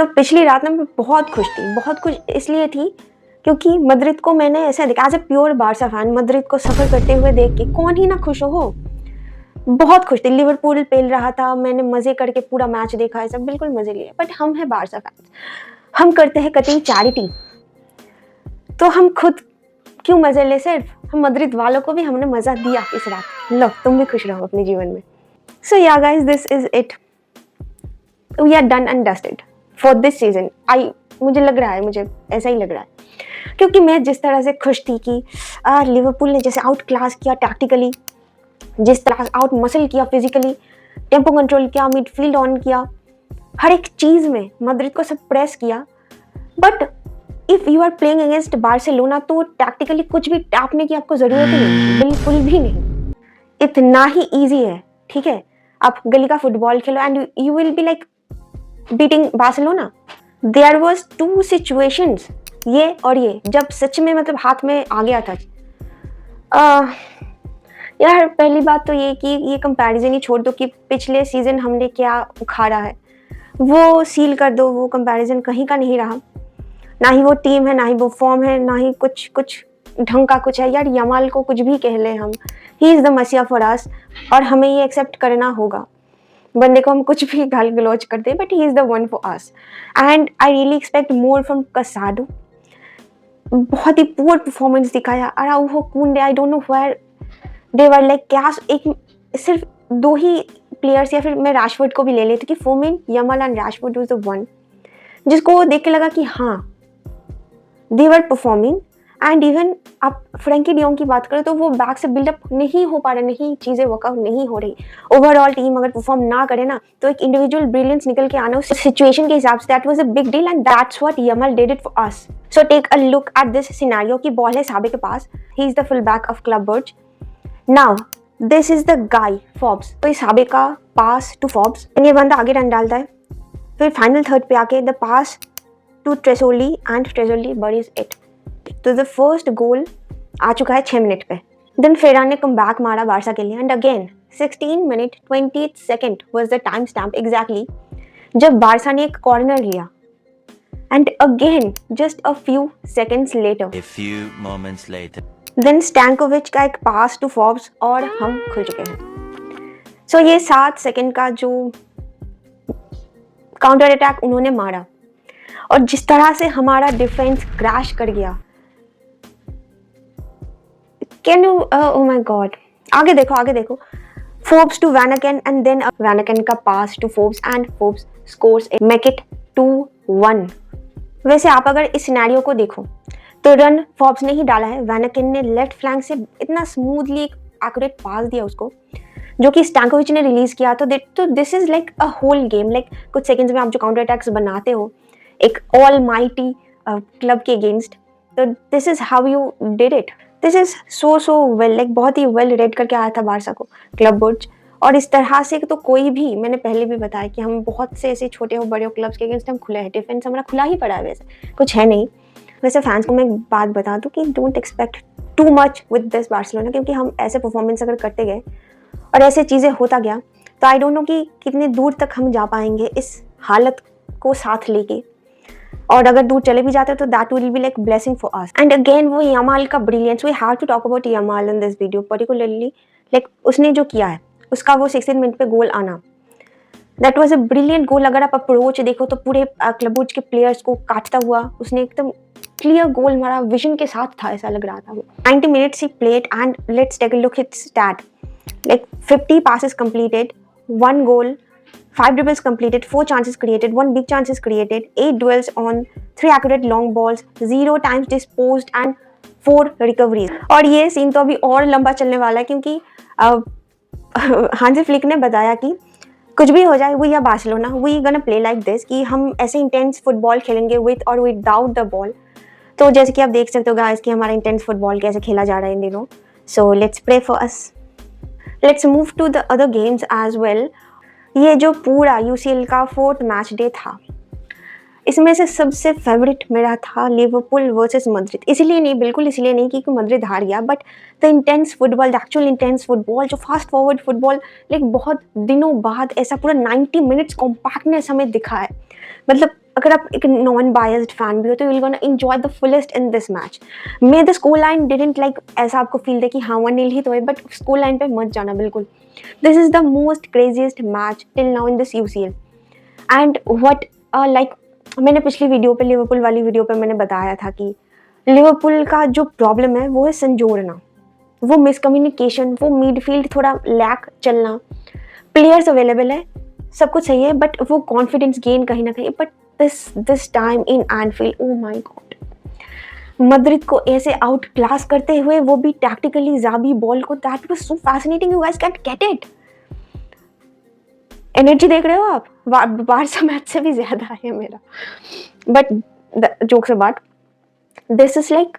तो पिछली रात ना मैं बहुत खुश थी, बहुत खुश इसलिए थी क्योंकि मैड्रिड को मैंने ऐसा देखा as a pure Barca fan, Madrid को सफ़र करते हुए देख के कौन ही ना खुश हो। बहुत खुश थी, लिवरपूल पेल रहा था, मैंने मज़े करके पूरा मैच देखा, ऐसा बिल्कुल मज़े लिए। बट हम हैं बार्सा फैन्स, हम करते हैं कतई चैरिटी, तो हम खुद क्यों मज़े लें सिर्फ, हम मैड्रिड वालों को भी हमने मज़ा दिया इस रात। लो तुम भी खुश रहो अपने जीवन में। सो या guys, this is it, we are done and dusted for this season. मुझे लग रहा है, मुझे ऐसा ही लग रहा है, क्योंकि मैं जिस तरह से खुश थी कि लिवरपूल ने जैसे आउट क्लास किया टैक्टिकली, जिस तरह आउट मसल किया फिजिकली, टेम्पो कंट्रोल किया, मिडफील्ड ऑन किया, हर एक चीज़ में मैड्रिड को सब प्रेस किया। But if you are playing against Barcelona तो टैक्टिकली कुछ भी टापने की आपको ज़रूरत ही नहीं, बिल्कुल भी नहीं। इतना ही ईजी है, ठीक है। आप गली का फुटबॉल खेलो and you will be like beating Barcelona. There was 2 situations, ये और ये, जब सच में मतलब हाथ में आ गया था। यार पहली बात तो ये कि ये कंपैरिजन ही छोड़ दो कि पिछले सीजन हमने क्या उखाड़ा है, वो सील कर दो, वो कंपैरिजन कहीं का नहीं रहा। ना ही वो टीम है, ना ही वो फॉर्म है, ना ही कुछ ढंग का कुछ है। यार यमाल को कुछ भी कह लें हम, ही इज़ द मसीहा फॉर अस, और हमें ये एक्सेप्ट करना होगा। बंदे को हम कुछ भी गाल गलौज करते हैं, but he is the one for us and I really expect more from Casado. बहुत ही पुअर परफॉर्मेंस दिखाया। Araujo, Kounde, I don't know where they were like. क्या एक सिर्फ 2 ही प्लेयर्स, या फिर मैं राशफोर्ड को भी ले लेती कि Fomin, Yamal and Rashford was the one जिसको देख के लगा कि हाँ दे वर परफॉर्मिंग। एंड इवन आप फ्रैंकी डियोंग की बात करें तो वो बैक से बिल्डअप नहीं हो पा रहे, नहीं चीज़ें वर्कआउट नहीं हो रही। ओवरऑल टीम अगर परफॉर्म ना करे ना तो एक इंडिविजुअल ब्रिलियंस निकल के आना उस सिचुएशन के हिसाब से, that was a big deal and that's what Yamal did it for us. So take a look at this scenario की बॉल है साबे के पास, he is the full back of Club Brugge. Now this is the guy Forbs, तो इस साबे का pass to Forbes, ये बंदा आगे रन डालता है, फिर फाइनल थर्ड पे आके the pass to Tzolis and Tzolis buries it. तो द फर्स्ट गोल आ चुका है 6 मिनट पे। देन फेरान ने कम बैक मारा बारसा के लिए and again 16 minute 28 second was the time stamp exactly जब बारसा ने एक कॉर्नर लिया and again just a few seconds later then Stankovic का एक पास टू फॉब्स और हम खुल चुके हैं। सो ये 7 सेकेंड का जो काउंटर अटैक उन्होंने मारा और जिस तरह से हमारा डिफेंस क्रैश कर गया, can you, oh my God, आगे देखो Forbs to Vanaken and then Vanaken का pass to Forbs and Forbs scores make it 2-1। वैसे आप अगर इस सिनेरियो को देखो तो रन फोर्ब्स ने ही डाला है, वैनाकेन ने लेफ्ट फ्लैंक से इतना स्मूथली एक एक्यूरेट पास दिया उसको जो कि स्टैंकोविच ने रिलीज किया। तो this is like a whole game, like कुछ सेकंड्स में आप जो काउंटर अटैक्स बनाते हो एक ऑल माइटी क्लब के अगेंस्ट, तो this is how you did it. This is so well, like बहुत ही वेल रेड करके आया था बारसा को क्लब बर्ज। और इस तरह से तो कोई भी, मैंने पहले भी बताया कि हम बहुत से ऐसे छोटे हो बड़े हो क्लब्स के अगेंस्ट हम खुले हैं, डिफेंस हमारा खुला ही पड़ा है, वैसे कुछ है नहीं। वैसे फैंस को मैं एक बात बता दूं कि don't expect too much with this Barcelona, क्योंकि हम ऐसे परफॉर्मेंस अगर करते गए और ऐसे चीज़ें होता गया तो आई डोंट नो कि कितने दूर तक हम जा पाएंगे इस हालत को साथ लेके। और अगर दूर चले भी जाते तो that will be like blessing for us. And again वो यमाल का brilliance, we have to talk about Yamal in this video particularly, like उसने जो किया है उसका वो 16 मिनट पे गोल आना, दैट वाज अ ब्रिलियंट गोल। अगर आप अप्रोच देखो तो पूरे क्लबोज के प्लेयर्स को काटता हुआ उसने एकदम क्लियर गोल मारा, विजन के साथ था, ऐसा लग रहा था वो। 90 मिनट्स ही played and let's take a look at stat, like 50 passes completed, 1 goal, 5 dribbles completed, 4 chances created, 1 big chance is created, 8 duels on, 3 accurate long balls, 0 times disposed and 4 recoveries। और ये सीन तो अभी और लंबा चलने वाला है क्योंकि हांजी फ्लिक ने बताया कि कुछ भी हो जाए वी या Barcelona, we gonna play like this, कि हम ऐसे इंटेंस फुटबॉल खेलेंगे विद और विदाउट द बॉल। तो जैसे कि आप देख सकते हो गाइस कि हमारा इंटेंस फुटबॉल कैसे खेला जा रहा है इन दिनों। So let's pray for us. Let's move to the other games as well. ये जो पूरा यूसीएल का 4th मैच डे था, इसमें से सबसे फेवरेट मेरा था लिवरपूल वर्सेस मैड्रिड। इसलिए नहीं, बिल्कुल इसलिए नहीं क्योंकि मैड्रिड हार गया, but the intense football, the actual intense football, जो फास्ट फॉरवर्ड फुटबॉल, लाइक बहुत दिनों बाद ऐसा पूरा 90 मिनट्स कॉम्पैक्टनेस हमें दिखा है। मतलब अगर आप एक नॉन बायस्ड फैन भी हो तो you will gonna enjoy the fullest in this match. May the score line didn't like ऐसा आपको फील दे कि हाँ 1-0 ही तो है, बट स्कोर लाइन पे मत जाना बिल्कुल। This is the most craziest match till now in this UCL. And what like मैंने पिछली वीडियो पे, लिवरपूल वाली वीडियो पे मैंने बताया था कि लिवरपूल का जो प्रॉब्लम है वो है संजोड़ना, वो मिसकम्युनिकेशन, वो मिडफील्ड थोड़ा लैक चलना। प्लेयर्स अवेलेबल है, सब कुछ सही है, बट वो कॉन्फिडेंस गेन कहीं ना कहीं। But this time in Enfield, oh my God, Madrid को ऐसे आउट क्लास करते हुए, वो भी टैक्टिकली ज़ाबी बॉल को, that was so fascinating, you guys can get it. Energy देख रहे हो आप, बारसा मैच से भी ज्यादा है मेरा। But jokes apart, this is like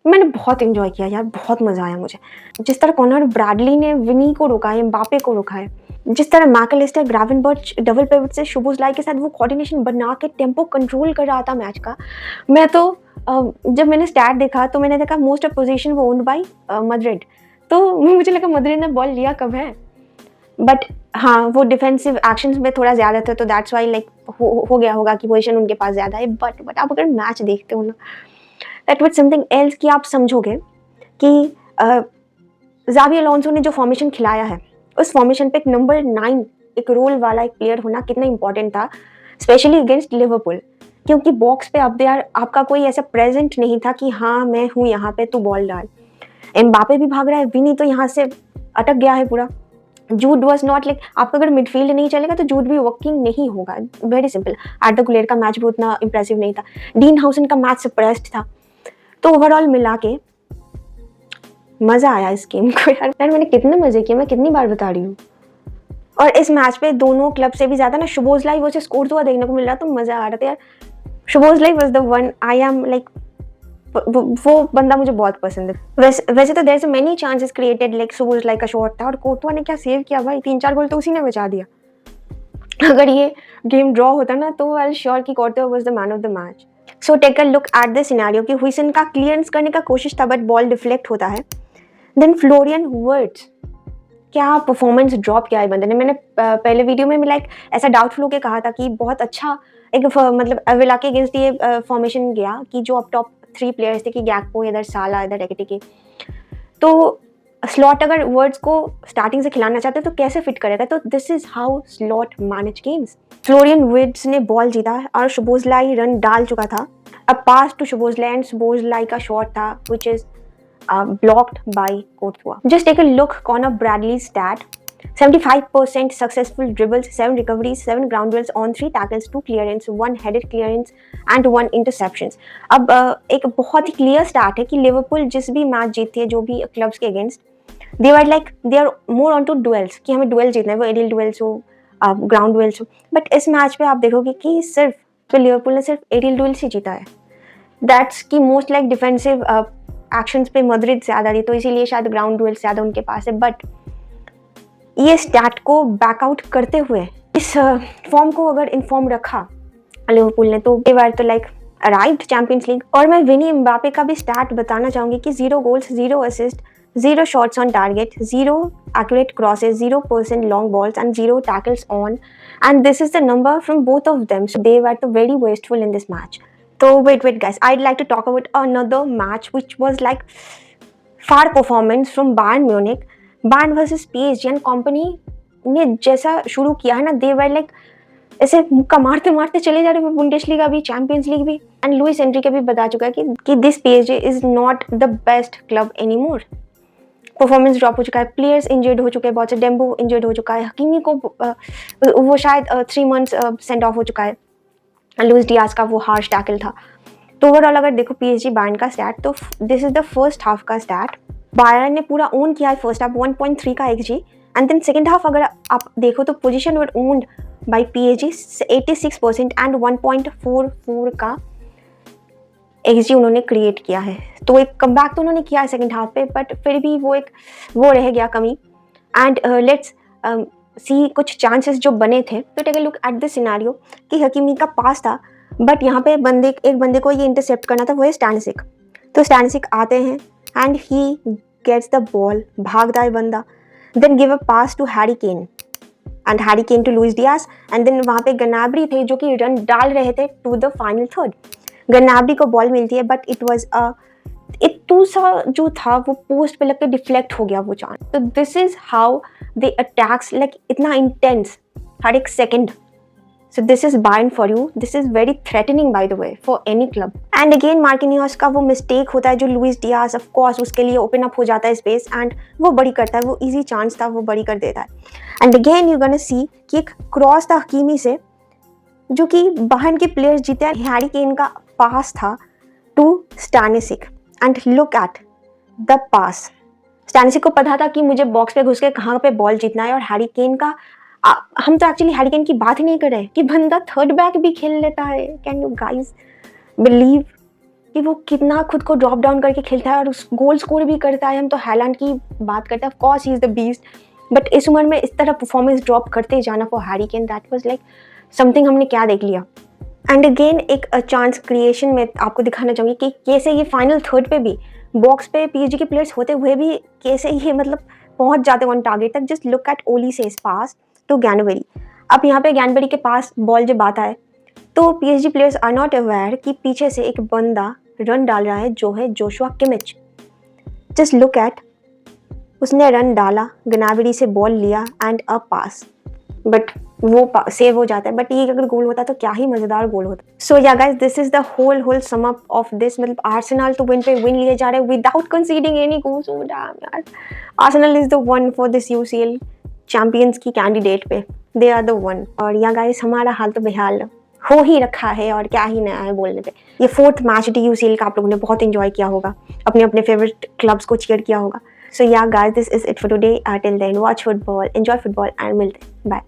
मैंने बहुत एंजॉय किया यार, बहुत मजा आया मुझे। जिस तरह कॉनर ब्रैडली ने विनी को रोका है, एम्बापे को रोका है, जिस तरह मैकलिस्टर ग्रावेनबर्च डबल पिवट से शुबोसलाई के साथ वो कोऑर्डिनेशन बना के टेम्पो कंट्रोल कर रहा था मैच का। मैं तो जब मैंने स्टैट देखा तो मैंने देखा मोस्ट ऑफ पोजीशन वो ओन्ड बाय मद्रिद, तो मुझे लगा मद्रिद ने बॉल लिया कब है। बट हाँ, वो डिफेंसिव एक्शंस में थोड़ा ज़्यादा था, तो दैट्स वाई लाइक हो गया होगा कि पोजीशन उनके पास ज़्यादा है। बट आप अगर मैच देखते हो ना, दैट वाज समथिंग एल्स कि आप समझोगे कि ज़ाबी अलोंसो ने जो फॉर्मेशन खिलाया है, उस फॉर्मेशन पे एक नंबर 9 एक रोल वाला एक प्लेयर होना कितना इंपॉर्टेंट था, स्पेशली अगेंस्ट लिवरपूल। क्योंकि बॉक्स पे अब यार आपका कोई ऐसा प्रेजेंट नहीं था कि हाँ मैं हूँ यहाँ पे, तू बॉल डाल। एम्बापे भी भाग रहा है, विनी तो यहाँ से अटक गया है पूरा। जूड वॉज नॉट लाइक, आपका अगर मिडफील्ड नहीं चलेगा तो जूड भी वर्किंग नहीं होगा, वेरी सिंपल। आर्दा गुलेर का मैच भी उतना इंप्रेसिव नहीं था, डीन हाउसन का मैच सप्रेस्ड था। तो ओवरऑल मिला के मजा आया इस गेम को यार मैंने कितने मजे किए, मैं कितनी बार बता रही हूँ। और इस मैच पे दोनों क्लब से भी ज्यादा ना शुबोसलाई वो स्कोर हुआ देखने को मिल रहा, तो मजा आ रहा था यार। Szoboszlai was the one I am like, वो बंदा मुझे बहुत पसंद है। वैसे तो there are many chances created, like Szoboszlai का शॉट था और कोर्टवा ने क्या सेव किया भाई, 3-4 गोल तो उसी ने बचा दिया। अगर ये गेम ड्रॉ होता ना तो आई एम श्योर कि Courtois was the man of the match. So take a look at the scenario कि हुइसन का क्लियरेंस करने का कोशिश था बट बॉल डिफ्लेक्ट होता है। देन फ्लोरियन वर्ड्स, क्या परफॉर्मेंस ड्रॉप किया है बंदे ने। मैंने पहले वीडियो में लाइक ऐसा डाउटफुल होकर कहा था कि बहुत अच्छा एक मतलब विला के अगेंस्ट ये फॉर्मेशन गया कि जो अब टॉप 3 प्लेयर्स थे कि गैक्पो, इधर साला, इधर रेकेटिकी। तो स्लॉट अगर वर्ड्स को स्टार्टिंग से खिलाना चाहते तो कैसे फिट करेगा, तो this is how slot manage games. Florian words ने बॉल जीता और शुबोसलाई रन डाल चुका था। अ पास टू शुबोसलाई एंड शुबोसलाई का शॉट था which is blocked by Courtois. Just take a look Conor Bradley's stat. 75% successful dribbles, 7 recoveries, 7 ground duels on 3 tackles, 2 clearance, 1 headed clearance and 1 interceptions. अब एक बहुत ही क्लियर स्टार्ट है कि लिवरपूल जिस भी match जीतती है जो भी क्लब्स के against, they are more on to duels कि हमें डुएल जीतना है, वो एरियल डुएल्स हो, ग्राउंड डुएल्स हो। बट इस मैच पे आप देखोगे कि सिर्फ लिवरपूल ने सिर्फ एरियल डुएल्स ही जीता है। दैट्स की मोस्ट लाइक डिफेंसिव एक्शंस पे मद्रिद ज़्यादा थी, तो इसीलिए शायद ग्राउंड डुएल ज़्यादा उनके पास है। बट ये स्टैट को बैकआउट करते हुए इस फॉर्म को अगर इन्फॉर्म रखा लिवरपूल ने, तो बार तो लाइक अराइव्ड चैंपियंस लीग। और मैं विनी एम्बापे का भी स्टैट बताना चाहूँगी कि 0 goals, 0 assist, 0 shots on target, 0 accurate crosses, 0% long balls and 0 tackles on, and this is the number from both of them, so they were very wasteful in this match. So wait guys, I'd like to talk about another match which was like far performance from Bayern Munich. Bayern versus PSG and company ने जैसा शुरू किया है ना, they were like ऐसे मुक्का मारते मारते चले जा रहे हैं, बुंडेसलीगा भी, चैंपियंस लीग भी। एंड लुइस एनरिके भी बता चुका है कि this PSG is not the best club anymore. Performance drop हो चुका है, प्लेयर्स इंजर्ड हो चुके हैं, बहुत से डेम्बो इंजर्ड हो चुका है, हकीमी को वो शायद 3 मंथ्स सेंड ऑफ हो चुका है, लुइस डियाज का वो हार्श टैकल था। तो ओवरऑल अगर देखो PSG बायर्न का स्टैट, तो this is the first half का स्टैट। बायर्न ने पूरा ओन किया है फर्स्ट हाफ, 1.3 का XG, and then second half अगर आप देखो तो position were owned by PSG 86% and 1.44 का XG उन्होंने क्रिएट किया है। तो एक कमबैक तो उन्होंने किया है सेकंड हाफ पे, बट फिर भी वो रह गया कमी। एंड लेट्स सी कुछ चांसेस जो बने थे। तो take a look at this scenario कि हकीमी का पास था, बट यहाँ पे एक बंदे को ये इंटरसेप्ट करना था, वो है स्टैनिसिक। तो स्टैनिसिक आते हैं and he gets the ball, भागता है बंदा, then give a pass to Harry Kane. And Harry Kane to Luis Diaz and then वहाँ पे गनाब्री थे जो कि रन डाल रहे थे टू द फाइनल थर्ड। गनाब्री को बॉल मिलती है बट इट वाज इतू सा जो था वो पोस्ट पे लग के डिफ्लेक्ट हो गया वो चांस। तो this is how they attacks, like इतना इंटेंस हर एक second. So this is banned for you. This is very threatening by the way for any club. And again Marquinhos का वो मिस्टेक होता है जो लुइस डियाज ऑफ कोर्स उसके लिए open up हो जाता है स्पेस एंड वो बड़ी करता है, वो इजी चांस था वो बड़ी कर देता है। And again you gonna see कि एक क्रॉस था हकीमी से जो कि बाहर के प्लेयर्स जीते हैं। हैरी केन का पास था to Stanisic and look at the pass. Stanisic को पता था कि मुझे बॉक्स पे घुस के कहाँ पे बॉल जीतना है और हैरी केन का हम तो एक्चुअली हैरी केन की बात ही नहीं कर रहे कि बंदा थर्ड बैक भी खेल लेता है। कैन यू गाइस बिलीव कि वो कितना खुद को ड्रॉप डाउन करके खेलता है और उस गोल स्कोर भी करता है। हम तो हालैंड की बात करते हैं, of course he is the beast, but इस उम्र में इस तरह परफॉर्मेंस ड्रॉप करते जाना for Harry Kane, that was like something हमने क्या देख लिया। एंड अगेन एक चांस क्रिएशन में आपको दिखाना चाहूँगी कि कैसे ये फाइनल थर्ड पे भी बॉक्स पे पीएसजी के प्लेयर्स होते हुए भी कैसे ये मतलब पहुंच जाते ऑन टारगेट तक। Just look at Olise's pass to Gnabry. अब यहाँ पे गैनबरी के पास बॉल जब आता है तो PSG players are not aware कि पीछे से एक बंदा रन डाल रहा है जो है Joshua Kimmich. Just look eight, उसने रन डाला, गैनबरी से बॉल लिया एंड अ पास, बट वो सेव हो जाता है। बट ये अगर गोल होता तो क्या ही मजेदार गोल होता। सो या guys this is the whole sum up of this. मतलब आर्सेनल तो विन पे विन लिए जा रहे हैं without conceding any goals. Oh damn यार, Arsenal is the one for this UCL champions की कैंडिडेट पे, दे आर द वन। और या गाइस हमारा हाल तो बेहाल हो ही रखा है और क्या ही नया है बोलने पे। ये फोर्थ मैच यूसीएल का आप लोगों ने बहुत एंजॉय किया होगा, अपने अपने फेवरेट क्लब्स को चीयर किया होगा। सो या guys this is it for today. Till then watch football, enjoy football and मिलते हैं, बाय।